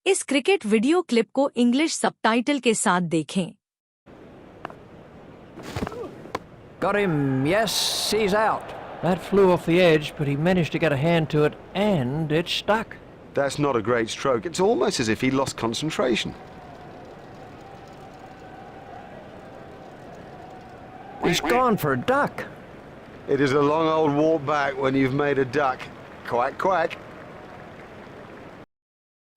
इस cricket video clip को English subtitle के साथ देखें। Got him, yes, he's out. That flew off the edge, but he managed to get a hand to it, and it stuck. That's not a great stroke. It's almost as if he lost concentration. He's gone for a duck. It is a long old walk back when you've made a duck. Quack, quack.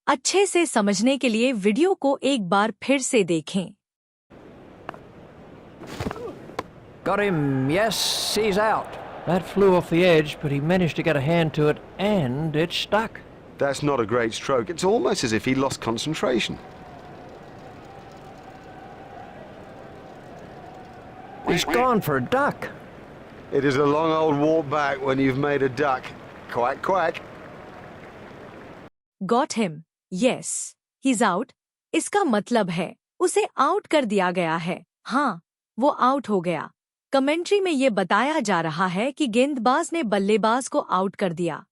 अच्छे से समझने के लिए video को एक बार फिर से देखें। Got him, yes, he's out. That flew off the edge, but he managed to get a hand to it, and it stuck. That's not a great stroke. It's almost as if he lost concentration. He's gone for a duck. It is a long old walk back when you've made a duck. Quack, quack. Got him, yes, he's out। इसका मतलब है उसे out कर दिया गया है। हाँ, वो आउट हो गया। कमेंट्री में ये बताया जा रहा है कि गेंदबाज ने बल्लेबाज को आउट कर दिया।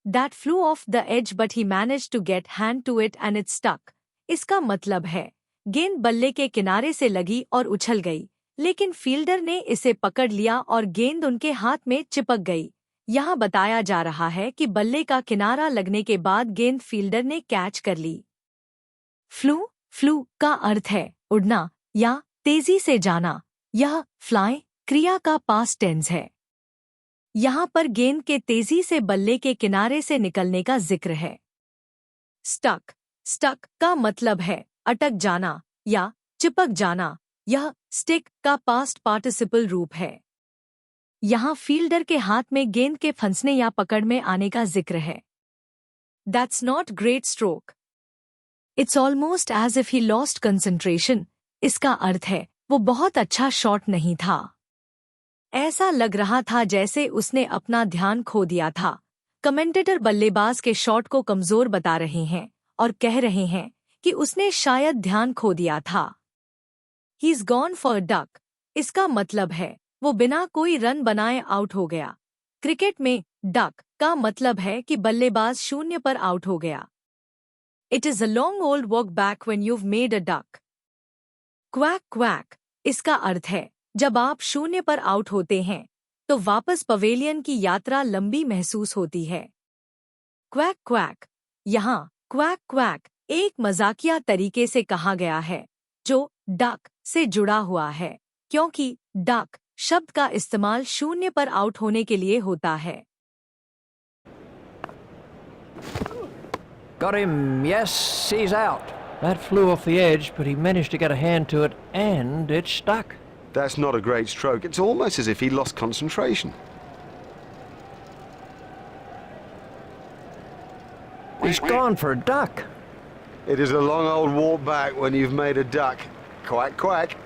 That flew off the edge but he managed to get hand to it and it stuck। इसका मतलब है गेंद बल्ले के किनारे से लगी और उछल गई, लेकिन फील्डर ने इसे पकड़ लिया और गेंद उनके हाथ में चिपक गई। यहाँ बताया जा रहा है कि बल्ले का किनारा लगने के बाद गेंद फील्डर ने कैच कर ली। फ्लू का अर्थ है उड़ना या तेजी से जाना। यह फ्लाई क्रिया का पास्ट टेंस है। यहाँ पर गेंद के तेजी से बल्ले के किनारे से निकलने का जिक्र है। स्टक का मतलब है अटक जाना या चिपक जाना। यह स्टिक का पास्ट पार्टिसिपल रूप है। यहाँ फील्डर के हाथ में गेंद के फंसने या पकड़ में आने का जिक्र है। That's not great stroke. It's almost as if he lost concentration। इसका अर्थ है वो बहुत अच्छा शॉट नहीं था। ऐसा लग रहा था जैसे उसने अपना ध्यान खो दिया था। कमेंटेटर बल्लेबाज के शॉट को कमजोर बता रहे हैं और कह रहे हैं कि उसने शायद ध्यान खो दिया था। He's gone for a duck। इसका मतलब है वो बिना कोई रन बनाए आउट हो गया। क्रिकेट में डक का मतलब है कि बल्लेबाज शून्य पर आउट हो गया। It is a long old walk back when you've made a duck। Quack quack इसका अर्थ है जब आप शून्य पर आउट होते हैं तो वापस पवेलियन की यात्रा लंबी महसूस होती है। क्वैक क्वैक यहाँ क्वैक क्वैक एक मजाकिया तरीके से कहा गया है जो डक से जुड़ा हुआ है, क्योंकि डक शब्द का इस्तेमाल शून्य पर आउट होने के लिए होता है। Got him, yes, he's out. That flew off the edge, but he managed to get a hand to it, and it stuck. That's not a great stroke. It's almost as if he lost concentration. He's gone for a duck. It is a long old walk back when you've made a duck. Quack, quack.